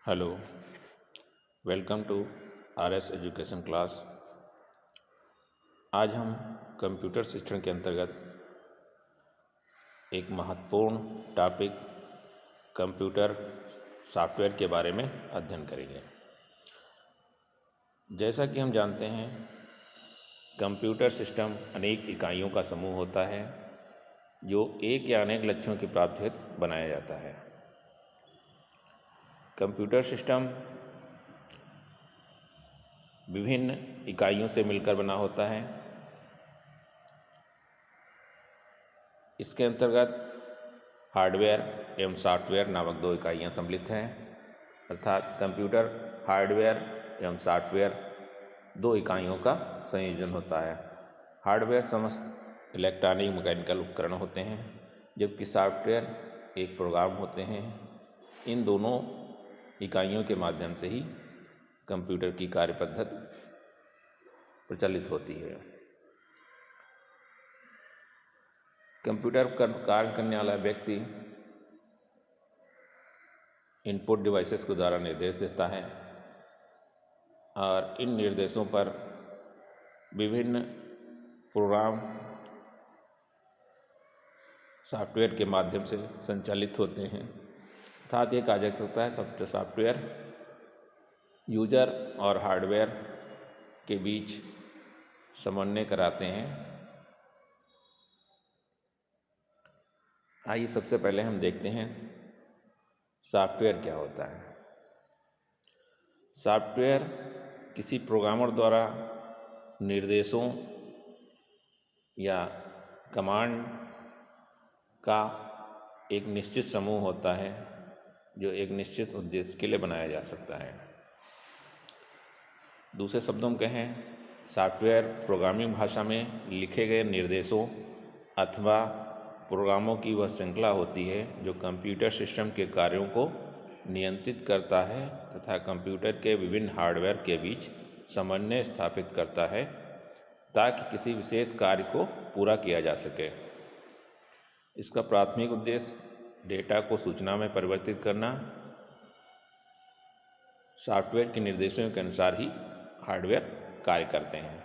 Hello, welcome to RS education class. आज हम computer system के अंतर्गत एक महत्वपूर्ण टॉपिक कंप्यूटर सॉफ्टवेयर के बारे में अध्ययन करेंगे। जैसा कि हम जानते हैं, कंप्यूटर सिस्टम अनेक इकाइयों का समूह होता है जो एक या अनेक लक्ष्यों की प्राप्ति हेतु बनाया जाता है। कंप्यूटर सिस्टम विभिन्न इकाइयों से मिलकर बना होता है। इसके अंतर्गत हार्डवेयर एवं सॉफ्टवेयर नामक दो इकाइयाँ सम्मिलित हैं, अर्थात कंप्यूटर हार्डवेयर एवं सॉफ्टवेयर दो इकाइयों का संयोजन होता है। हार्डवेयर समस्त इलेक्ट्रॉनिक मैकेनिकल उपकरण होते हैं, जबकि सॉफ्टवेयर एक प्रोग्राम होते हैं। इन दोनों इकाइयों के माध्यम से ही कंप्यूटर की कार्य पद्धति प्रचलित होती है। कंप्यूटर पर कार्य करने वाला व्यक्ति इनपुट डिवाइसेस के द्वारा निर्देश देता है और इन निर्देशों पर विभिन्न प्रोग्राम सॉफ्टवेयर के माध्यम से संचालित होते हैं। अर्थात ये कहा जा सकता है सॉफ्टवेयर यूजर और हार्डवेयर के बीच समन्वय कराते हैं। आइए सबसे पहले हम देखते हैं सॉफ्टवेयर क्या होता है। सॉफ्टवेयर किसी प्रोग्रामर द्वारा निर्देशों या कमांड का एक निश्चित समूह होता है जो एक निश्चित उद्देश्य के लिए बनाया जा सकता है। दूसरे शब्दों में कहें, सॉफ्टवेयर प्रोग्रामिंग भाषा में लिखे गए निर्देशों अथवा प्रोग्रामों की वह श्रृंखला होती है जो कंप्यूटर सिस्टम के कार्यों को नियंत्रित करता है तथा कंप्यूटर के विभिन्न हार्डवेयर के बीच समन्वय स्थापित करता है ताकि किसी विशेष कार्य को पूरा किया जा सके। इसका प्राथमिक उद्देश्य डेटा को सूचना में परिवर्तित करना। सॉफ्टवेयर के निर्देशों के अनुसार ही हार्डवेयर कार्य करते हैं।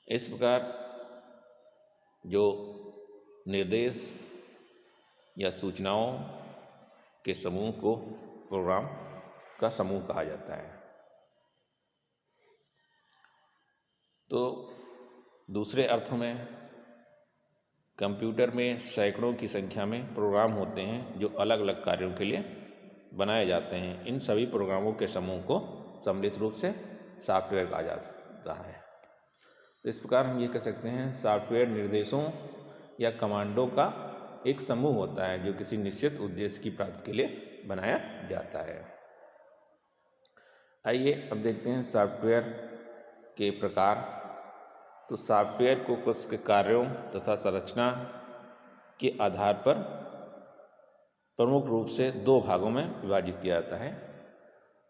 इस प्रकार जो निर्देश या सूचनाओं के समूह को प्रोग्राम का समूह कहा जाता है। तो दूसरे अर्थों में कंप्यूटर में सैकड़ों की संख्या में प्रोग्राम होते हैं जो अलग अलग कार्यों के लिए बनाए जाते हैं। इन सभी प्रोग्रामों के समूह को सम्मिलित रूप से सॉफ्टवेयर कहा जाता है। तो इस प्रकार हम ये कह सकते हैं, सॉफ्टवेयर निर्देशों या कमांडों का एक समूह होता है जो किसी निश्चित उद्देश्य की प्राप्ति के लिए बनाया जाता है। आइए अब देखते हैं सॉफ्टवेयर के प्रकार। तो सॉफ्टवेयर को कुछ कार्यों तथा संरचना के आधार पर प्रमुख रूप से दो भागों में विभाजित किया जाता है।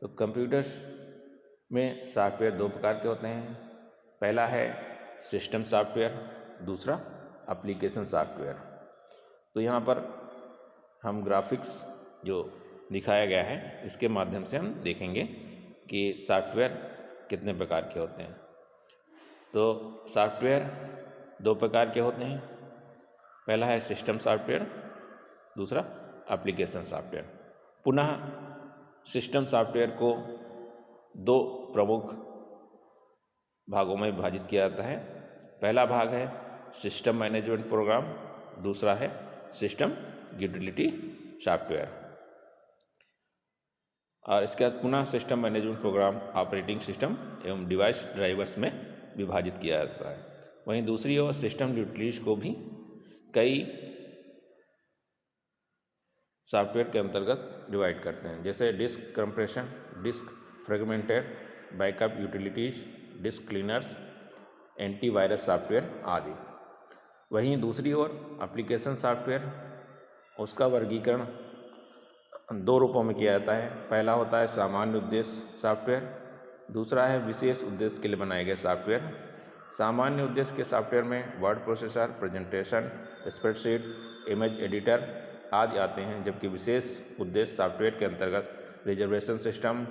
तो कंप्यूटर में सॉफ्टवेयर दो प्रकार के होते हैं। पहला है सिस्टम सॉफ्टवेयर, दूसरा एप्लीकेशन सॉफ्टवेयर। तो यहाँ पर हम ग्राफिक्स जो दिखाया गया है इसके माध्यम से हम देखेंगे कि सॉफ्टवेयर कितने प्रकार के होते हैं। तो सॉफ्टवेयर दो प्रकार के होते हैं। पहला है सिस्टम सॉफ्टवेयर, दूसरा एप्लीकेशन सॉफ्टवेयर। पुनः सिस्टम सॉफ्टवेयर को दो प्रमुख भागों में विभाजित किया जाता है। पहला भाग है सिस्टम मैनेजमेंट प्रोग्राम, दूसरा है सिस्टम यूटिलिटी सॉफ्टवेयर। और इसके बाद पुनः system management program operating system एवं डिवाइस ड्राइवर्स में विभाजित किया जाता है। वहीं दूसरी ओर सिस्टम यूटिलिटीज को भी कई सॉफ्टवेयर के अंतर्गत डिवाइड करते हैं, जैसे disk compression, disk fragmented, backup utilities, disk cleaners, antivirus software आदि। वहीं दूसरी ओर एप्लीकेशन सॉफ्टवेयर, उसका वर्गीकरण दो रूपों में किया जाता है। पहला होता है सामान्य उद्देश्य सॉफ्टवेयर, दूसरा है विशेष उद्देश्य के लिए बनाए गए सॉफ्टवेयर। सामान्य उद्देश्य के सॉफ्टवेयर में word processor, presentation, spreadsheet, image editor, आदि आते हैं, जबकि विशेष उद्देश्य सॉफ्टवेयर के अंतर्गत reservation system,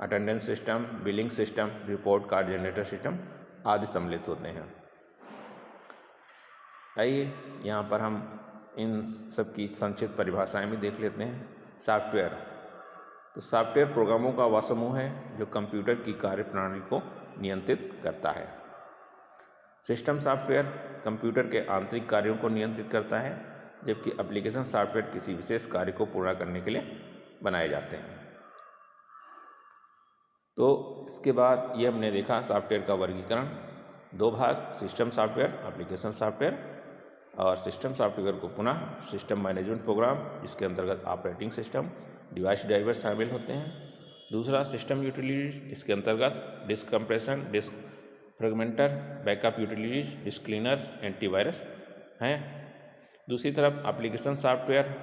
attendance system, billing system, report card generator system आदि सम्मिलित होते हैं। आइए यहाँ पर हम इन सब की संक्षिप्त परिभाषाएं भी देख लेते हैं। सॉफ्टवेयर, तो सॉफ्टवेयर प्रोग्रामों का वह समूह है जो कंप्यूटर की कार्यप्रणाली को नियंत्रित करता है। सिस्टम सॉफ्टवेयर कंप्यूटर के आंतरिक कार्यों को नियंत्रित करता है, जबकि एप्लीकेशन सॉफ्टवेयर किसी विशेष कार्य को पूरा करने के लिए बनाए जाते हैं। तो इसके बाद ये हमने देखा सॉफ्टवेयर का वर्गीकरण, दो भाग, सिस्टम सॉफ्टवेयर, एप्लीकेशन सॉफ्टवेयर। और सिस्टम सॉफ्टवेयर को पुनः सिस्टम मैनेजमेंट प्रोग्राम, जिसके अंतर्गत ऑपरेटिंग सिस्टम, डिवाइस ड्राइवर शामिल होते हैं। दूसरा सिस्टम यूटिलिटीज, इसके अंतर्गत disk compression, disk fragmenter, backup utilities, disk cleaner, antivirus हैं। दूसरी तरफ एप्लीकेशन सॉफ्टवेयर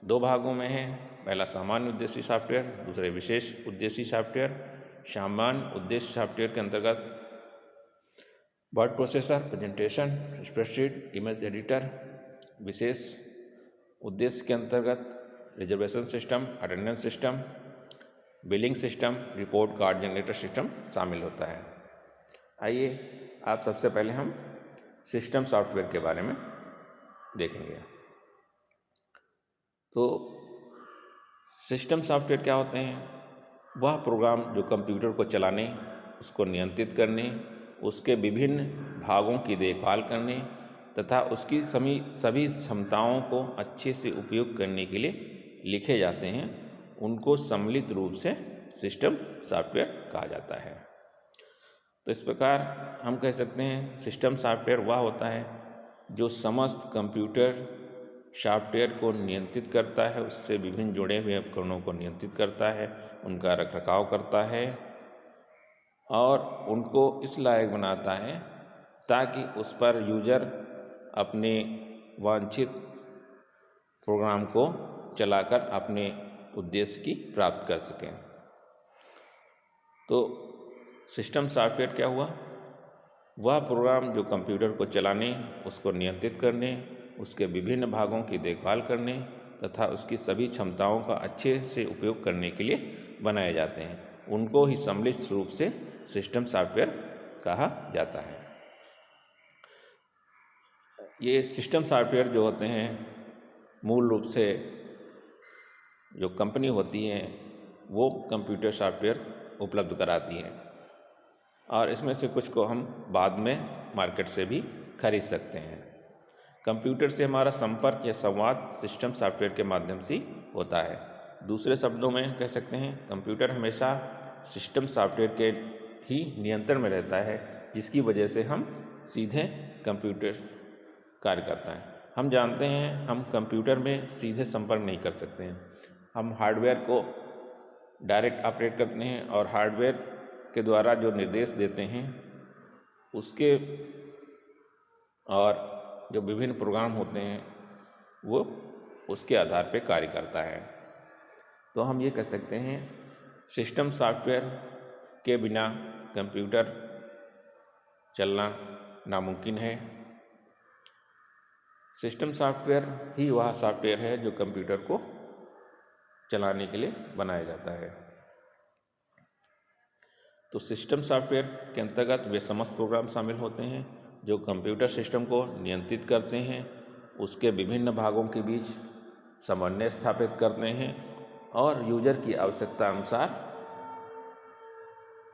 दो भागों में है, पहला सामान्य उद्देश्य सॉफ्टवेयर, दूसरे विशेष उद्देश्य सॉफ्टवेयर। सामान्य उद्देश्य सॉफ्टवेयर के अंतर्गत word processor, presentation, spreadsheet, image editor. विशेष उद्देश्य के अंतर्गत reservation system, attendance system, billing system, report card generator system शामिल होता है। आइए आप सबसे पहले हम सिस्टम सॉफ्टवेयर के बारे में देखेंगे। तो सिस्टम सॉफ्टवेयर क्या होते हैं? वह प्रोग्राम जो कंप्यूटर को चलाने, उसको नियंत्रित करने, उसके विभिन्न भागों की देखभाल करने तथा उसकी सभी क्षमताओं को अच्छे से उपयोग करने के लिए लिखे जाते हैं, उनको सम्मिलित रूप से सिस्टम सॉफ्टवेयर कहा जाता है। तो इस प्रकार हम कह सकते हैं सिस्टम सॉफ्टवेयर वह होता है जो समस्त कंप्यूटर सॉफ्टवेयर को नियंत्रित करता है, उससे विभिन्न जुड़े हुए उपकरणों को नियंत्रित करता है, उनका रखरखाव करता है और उनको इस लायक बनाता है ताकि उस पर यूजर अपने वांछित प्रोग्राम को चलाकर अपने उद्देश्य की प्राप्त कर सकें। तो सिस्टम सॉफ्टवेयर क्या हुआ? वह प्रोग्राम जो कंप्यूटर को चलाने, उसको नियंत्रित करने, उसके विभिन्न भागों की देखभाल करने तथा उसकी सभी क्षमताओं का अच्छे से उपयोग करने के लिए बनाए जाते हैं, उनको ही सम्मिलित रूप से सिस्टम सॉफ्टवेयर कहा जाता है। ये सिस्टम सॉफ्टवेयर जो होते हैं मूल रूप से जो कंपनी होती है वो कंप्यूटर सॉफ्टवेयर उपलब्ध कराती है और इसमें से कुछ को हम बाद में मार्केट से भी खरीद सकते हैं। कंप्यूटर से हमारा संपर्क या संवाद सिस्टम सॉफ्टवेयर के माध्यम से होता है। दूसरे शब्दों में कह सकते हैं कंप्यूटर हमेशा सिस्टम सॉफ्टवेयर के ही नियंत्रण में रहता है, जिसकी वजह से हम सीधे कंप्यूटर कार्य करता है। हम जानते हैं हम कंप्यूटर में सीधे संपर्क नहीं कर सकते हैं, हम हार्डवेयर को डायरेक्ट ऑपरेट करते हैं और हार्डवेयर के द्वारा जो निर्देश देते हैं उसके और जो विभिन्न प्रोग्राम होते हैं वो उसके आधार पर कार्य करता है। तो हम ये कह सकते हैं सिस्टम सॉफ्टवेयर के बिना कंप्यूटर चलना नामुमकिन है। सिस्टम सॉफ्टवेयर ही वह सॉफ्टवेयर है जो कंप्यूटर को चलाने के लिए बनाया जाता है। तो सिस्टम सॉफ्टवेयर के अंतर्गत वे समस्त प्रोग्राम शामिल होते हैं जो कंप्यूटर सिस्टम को नियंत्रित करते हैं, उसके विभिन्न भागों के बीच समन्वय स्थापित करते हैं और यूजर की आवश्यकता अनुसार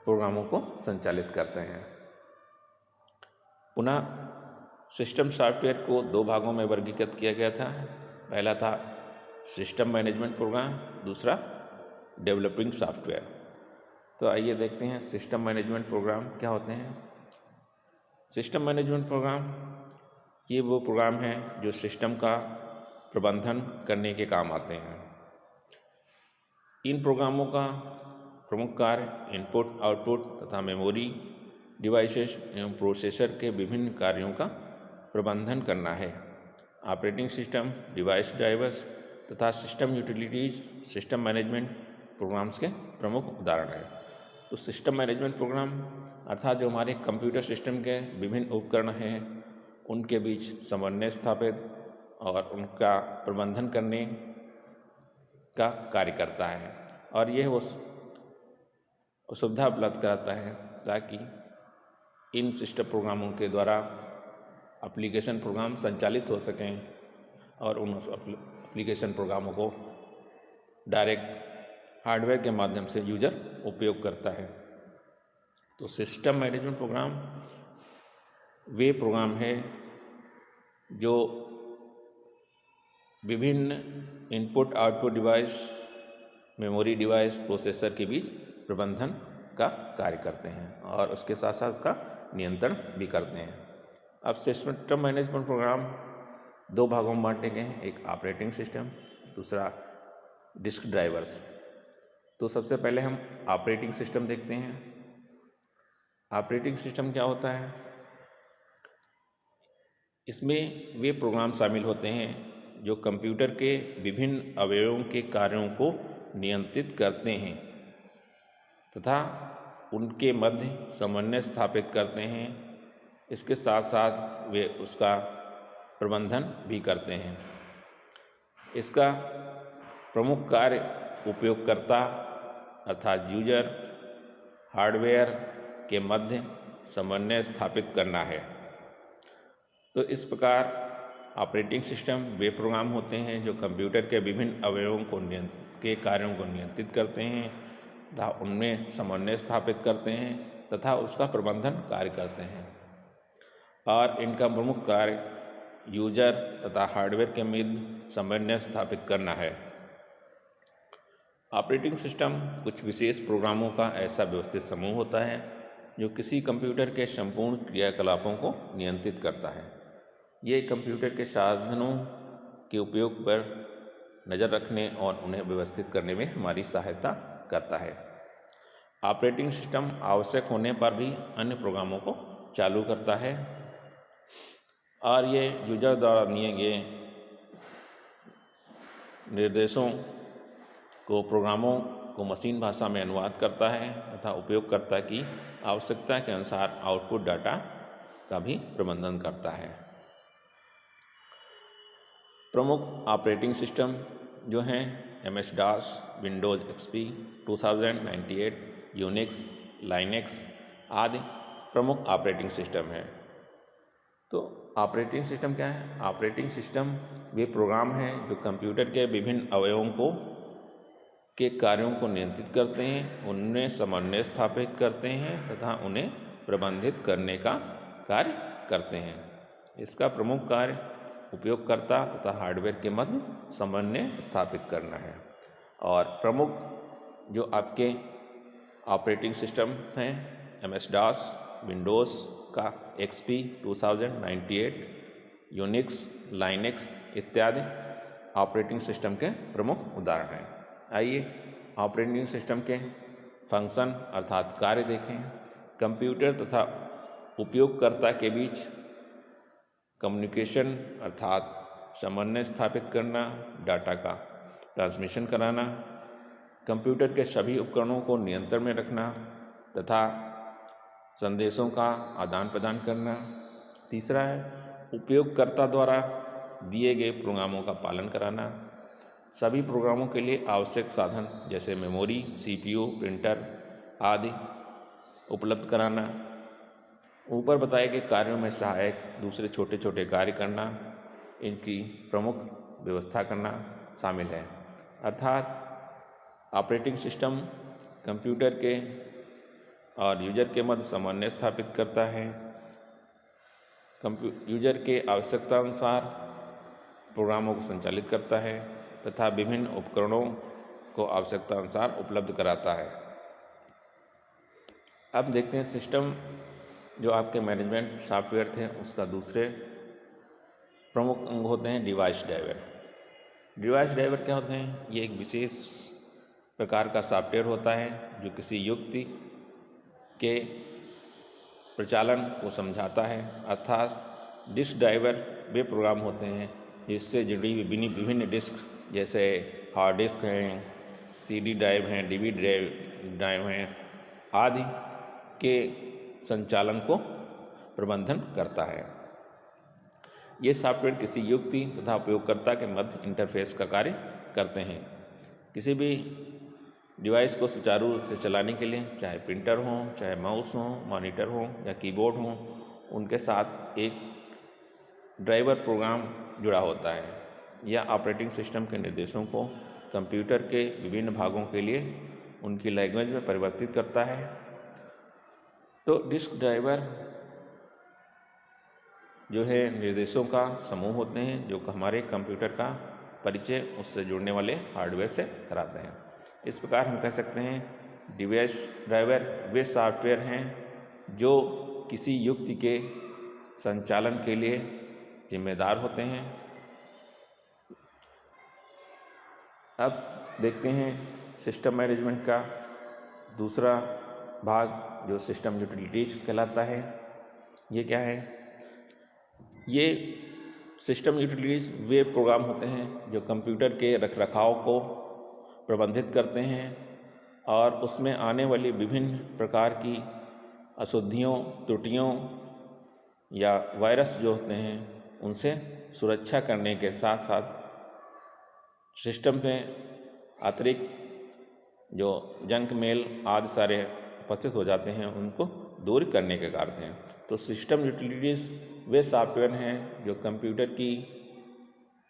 प्रोग्रामों को संचालित करते हैं। पुनः सिस्टम सॉफ्टवेयर को दो भागों में वर्गीकृत किया गया था। पहला था सिस्टम मैनेजमेंट प्रोग्राम, दूसरा डेवलपिंग सॉफ्टवेयर। तो आइए देखते हैं सिस्टम मैनेजमेंट प्रोग्राम क्या होते हैं। सिस्टम मैनेजमेंट प्रोग्राम ये वो प्रोग्राम हैं जो सिस्टम का प्रबंधन करने के काम आते हैं। इन प्रोग्रामों का प्रमुख कार्य इनपुट, आउटपुट तथा मेमोरी, डिवाइसेस एवं प्रोसेसर के विभिन्न कार्यों का प्रबंधन करना है। ऑपरेटिंग सिस्टम, डिवाइस ड्राइवर्स तथा system utilities system management programs के प्रमुख उदाहरण हैं। तो सिस्टम मैनेजमेंट प्रोग्राम अर्थात जो हमारे कंप्यूटर सिस्टम के विभिन्न उपकरण हैं उनके बीच समन्वय स्थापित और उनका प्रबंधन करने का कार्य करता है। और यह वो सुविधा उपलब्ध कराता है ताकि इन सिस्टम प्रोग्रामों के द्वारा एप्लीकेशन प्रोग्राम संचालित हो सकें और उन एप्लीकेशन प्रोग्रामों को डायरेक्ट हार्डवेयर के माध्यम से यूजर उपयोग करता है। तो सिस्टम मैनेजमेंट प्रोग्राम वे प्रोग्राम है जो विभिन्न input output device, memory device, processor के बीच प्रबंधन का कार्य करते हैं और उसके साथ साथ उसका नियंत्रण भी करते हैं। अब सिस्टम मैनेजमेंट प्रोग्राम दो भागों में बांटे गए हैं, एक ऑपरेटिंग सिस्टम, दूसरा डिस्क ड्राइवर्स। तो सबसे पहले हम ऑपरेटिंग सिस्टम देखते हैं। ऑपरेटिंग सिस्टम क्या होता है? इसमें वे प्रोग्राम शामिल होते हैं जो कंप्यूटर के विभिन्न अवयवों के कार्यों को नियंत्रित करते हैं तथा उनके मध्य समन्वय स्थापित करते हैं। इसके साथ साथ वे उसका प्रबंधन भी करते हैं। इसका प्रमुख कार्य उपयोगकर्ता अर्थात यूजर हार्डवेयर के मध्य समन्वय स्थापित करना है। तो इस प्रकार ऑपरेटिंग सिस्टम वे प्रोग्राम होते हैं जो कंप्यूटर के विभिन्न अवयवों के कार्यों को नियंत्रित करते हैं तथा उनमें समन्वय स्थापित करते हैं तथा उसका प्रबंधन कार्य करते हैं। और इनका प्रमुख कार्य यूजर तथा हार्डवेयर के मध्य समन्वय स्थापित करना है। ऑपरेटिंग सिस्टम कुछ विशेष प्रोग्रामों का ऐसा व्यवस्थित समूह होता है जो किसी कंप्यूटर के संपूर्ण क्रियाकलापों को नियंत्रित करता है। ये कंप्यूटर के साधनों के उपयोग पर नज़र रखने और उन्हें व्यवस्थित करने में हमारी सहायता करता है। ऑपरेटिंग सिस्टम आवश्यक होने पर भी अन्य प्रोग्रामों को चालू करता है और ये यूजर द्वारा दिए गए निर्देशों को प्रोग्रामों को मशीन भाषा में अनुवाद करता है तथा उपयोगकर्ता की आवश्यकता के अनुसार आउटपुट डाटा का भी प्रबंधन करता है। प्रमुख ऑपरेटिंग सिस्टम जो हैं MS-DOS, Windows XP, 2098, Unix, Linux आदि प्रमुख ऑपरेटिंग सिस्टम हैं। तो ऑपरेटिंग सिस्टम क्या है? ऑपरेटिंग सिस्टम वे प्रोग्राम हैं जो कंप्यूटर के विभिन्न अवयवों के कार्यों को नियंत्रित करते हैं, उनमें समन्वय स्थापित करते हैं तथा उन्हें प्रबंधित करने का कार्य करते हैं। इसका प्रमुख कार्य उपयोगकर्ता तथा हार्डवेयर के मध्य समन्वय स्थापित करना है। और प्रमुख जो आपके ऑपरेटिंग सिस्टम हैं MS-DOS, विंडोज़ का XP, 2098, यूनिक्स, लाइनेक्स इत्यादि ऑपरेटिंग सिस्टम के प्रमुख उदाहरण हैं। आइए ऑपरेटिंग सिस्टम के फंक्शन अर्थात कार्य देखें। कंप्यूटर तथा उपयोगकर्ता के बीच कम्युनिकेशन अर्थात समन्वय स्थापित करना, डाटा का ट्रांसमिशन कराना, कंप्यूटर के सभी उपकरणों को नियंत्रण में रखना तथा संदेशों का आदान प्रदान करना। तीसरा है उपयोगकर्ता द्वारा दिए गए प्रोग्रामों का पालन कराना, सभी प्रोग्रामों के लिए आवश्यक साधन जैसे मेमोरी, CPU, प्रिंटर आदि उपलब्ध कराना। ऊपर बताए गए कार्यों में सहायक दूसरे छोटे छोटे कार्य करना, इनकी प्रमुख व्यवस्था करना शामिल है। अर्थात ऑपरेटिंग सिस्टम कंप्यूटर के और यूजर के मध्य समन्वय स्थापित करता है, यूजर के आवश्यकता अनुसार प्रोग्रामों को संचालित करता है तथा विभिन्न उपकरणों को आवश्यकता अनुसार उपलब्ध कराता है। अब देखते हैं सिस्टम जो आपके मैनेजमेंट सॉफ्टवेयर थे उसका दूसरे प्रमुख अंग होते हैं डिवाइस ड्राइवर। डिवाइस ड्राइवर क्या होते हैं? ये एक विशेष प्रकार का सॉफ्टवेयर होता है जो किसी युक्ति के प्रचालन को समझाता है। अर्थात डिस्क ड्राइवर वे प्रोग्राम होते हैं जिससे जुड़ी विभिन्न डिस्क जैसे हार्ड डिस्क हैं, CD ड्राइव हैं, DVD ड्राइव हैं आदि के संचालन को प्रबंधन करता है। ये सॉफ्टवेयर किसी युक्ति तथा उपयोगकर्ता के मध्य इंटरफेस का कार्य करते हैं। किसी भी डिवाइस को सुचारू रूप से चलाने के लिए, चाहे प्रिंटर हो, चाहे माउस हो, मॉनिटर हो या कीबोर्ड हो, उनके साथ एक ड्राइवर प्रोग्राम जुड़ा होता है या ऑपरेटिंग सिस्टम के निर्देशों को कंप्यूटर के विभिन्न भागों के लिए उनकी लैंग्वेज में परिवर्तित करता है। तो डिस्क ड्राइवर जो है निर्देशों का समूह होते हैं जो हमारे कंप्यूटर का परिचय उससे जुड़ने वाले हार्डवेयर से कराते हैं। इस प्रकार हम कह सकते हैं डिवाइस ड्राइवर वे सॉफ्टवेयर हैं जो किसी युक्ति के संचालन के लिए जिम्मेदार होते हैं। अब देखते हैं सिस्टम मैनेजमेंट का दूसरा भाग जो सिस्टम यूटिलिटीज कहलाता है। ये क्या है? ये सिस्टम यूटिलिटीज वे प्रोग्राम होते हैं जो कंप्यूटर के रखरखाव को प्रबंधित करते हैं और उसमें आने वाली विभिन्न प्रकार की अशुद्धियों, त्रुटियों या वायरस जो होते हैं उनसे सुरक्षा करने के साथ साथ सिस्टम में अतिरिक्त जो जंक मेल आदि सारे उपस्थित हो जाते हैं उनको दूर करने के कार्य हैं। तो सिस्टम यूटिलिटीज़ वे सॉफ्टवेयर हैं जो कंप्यूटर की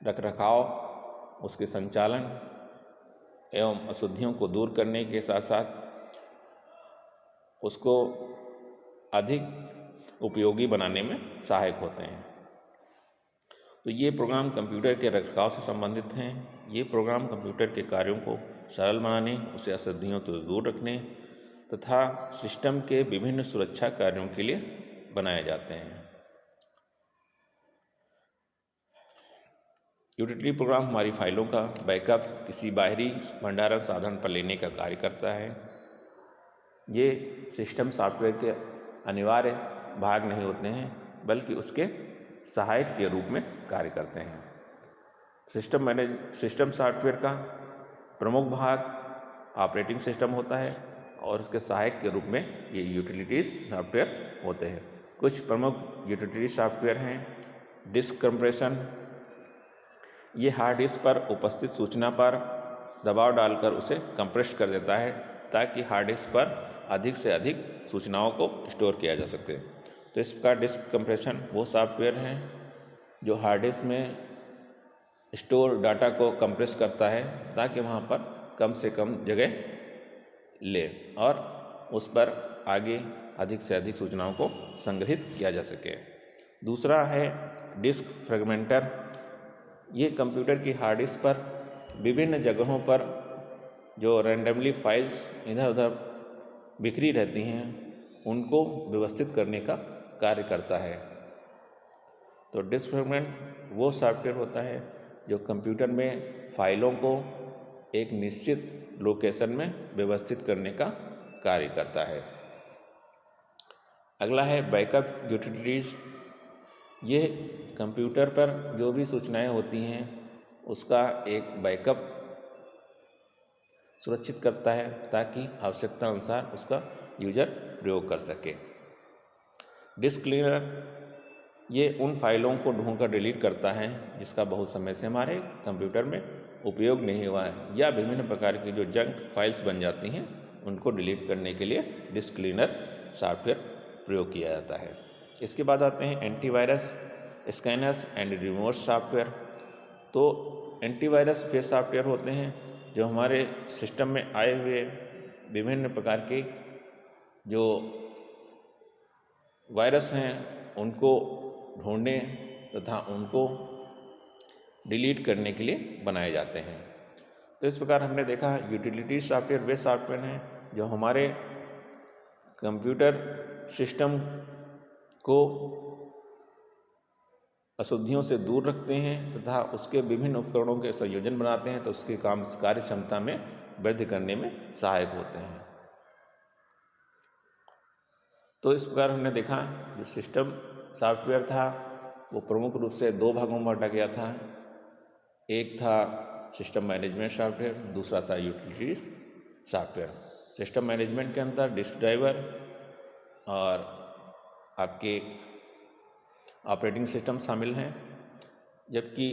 रखरखाव, उसके संचालन एवं अशुद्धियों को दूर करने के साथ साथ उसको अधिक उपयोगी बनाने में सहायक होते हैं। तो ये प्रोग्राम कंप्यूटर के रखरखाव से संबंधित हैं। ये प्रोग्राम कंप्यूटर के कार्यों को सरल बनाने, उसे अशुद्धियों से दूर रखने तथा सिस्टम के विभिन्न सुरक्षा कार्यों के लिए बनाए जाते हैं। यूटिलिटी प्रोग्राम हमारी फाइलों का बैकअप किसी बाहरी भंडारण साधन पर लेने का कार्य करता है। ये सिस्टम सॉफ्टवेयर के अनिवार्य भाग नहीं होते हैं बल्कि उसके सहायक के रूप में कार्य करते हैं। सिस्टम सॉफ्टवेयर का प्रमुख भाग ऑपरेटिंग सिस्टम होता है और उसके सहायक के रूप में ये यूटिलिटीज सॉफ्टवेयर होते हैं। कुछ प्रमुख यूटिलिटी सॉफ्टवेयर हैं डिस्क कंप्रेशन। ये हार्ड डिस्क पर उपस्थित सूचना पर दबाव डालकर उसे कंप्रेस कर देता है ताकि हार्ड डिस्क पर अधिक से अधिक सूचनाओं को स्टोर किया जा सके। तो इस प्रकार डिस्क कंप्रेशन वो सॉफ्टवेयर हैं जो हार्ड डिस्क में स्टोर डाटा को कंप्रेस करता है ताकि वहाँ पर कम से कम जगह ले और उस पर आगे अधिक से अधिक सूचनाओं को संग्रहित किया जा सके। दूसरा है डिस्क फ्रेगमेंटर। ये कंप्यूटर की हार्ड डिस्क पर विभिन्न जगहों पर जो रैंडमली फाइल्स इधर उधर बिखरी रहती हैं उनको व्यवस्थित करने का कार्य करता है। तो डिस्क फ्रेगमेंट वो सॉफ्टवेयर होता है जो कंप्यूटर में फाइलों को एक निश्चित लोकेशन में व्यवस्थित करने का कार्य करता है। अगला है बैकअप यूटिलिटीज। ये कंप्यूटर पर जो भी सूचनाएं होती हैं उसका एक बैकअप सुरक्षित करता है ताकि आवश्यकता अनुसार उसका यूजर प्रयोग कर सके। डिस्क क्लीनर ये उन फाइलों को ढूंढकर डिलीट करता है जिसका बहुत समय से हमारे कंप्यूटर में उपयोग नहीं हुआ है या विभिन्न प्रकार की जो जंक फाइल्स बन जाती हैं उनको डिलीट करने के लिए डिस्क क्लीनर सॉफ्टवेयर प्रयोग किया जाता है। इसके बाद आते हैं antivirus, scanners and removers software. तो एंटीवायरस वे सॉफ्टवेयर होते हैं जो हमारे सिस्टम में आए हुए विभिन्न प्रकार के जो वायरस हैं उनको ढूंढने तथा उनको डिलीट करने के लिए बनाए जाते हैं। तो इस प्रकार हमने देखा यूटिलिटी सॉफ्टवेयर वे सॉफ्टवेयर हैं जो हमारे कंप्यूटर सिस्टम को अशुद्धियों से दूर रखते हैं तथा उसके विभिन्न उपकरणों के संयोजन बनाते हैं तो उसके कार्य क्षमता में वृद्धि करने में सहायक होते हैं। तो इस प्रकार हमने देखा जो सिस्टम सॉफ्टवेयर था वो प्रमुख रूप से दो भागों में बांटा गया था। एक था सिस्टम मैनेजमेंट सॉफ्टवेयर, दूसरा था यूटिलिटी सॉफ्टवेयर। सिस्टम मैनेजमेंट के अंदर डिस्क ड्राइवर और आपके ऑपरेटिंग सिस्टम शामिल हैं जबकि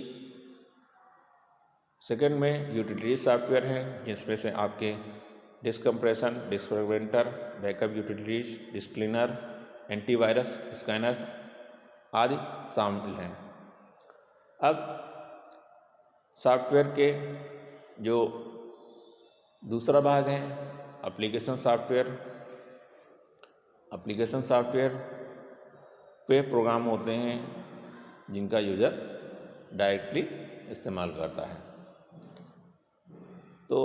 सेकंड में यूटिलिटीज सॉफ्टवेयर हैं, जिसमें से आपके disk compression, disk fragmenter, backup utilities, disk cleaner, antivirus scanner आदि शामिल हैं। अब सॉफ्टवेयर के जो दूसरा भाग है एप्लीकेशन सॉफ्टवेयर। एप्लीकेशन सॉफ्टवेयर वे प्रोग्राम होते हैं जिनका यूज़र डायरेक्टली इस्तेमाल करता है। तो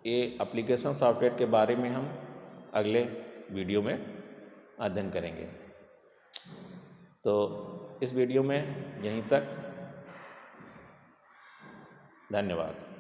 ये एप्लीकेशन सॉफ्टवेयर के बारे में हम अगले वीडियो में अध्ययन करेंगे। तो इस वीडियो में यहीं तक। धन्यवाद।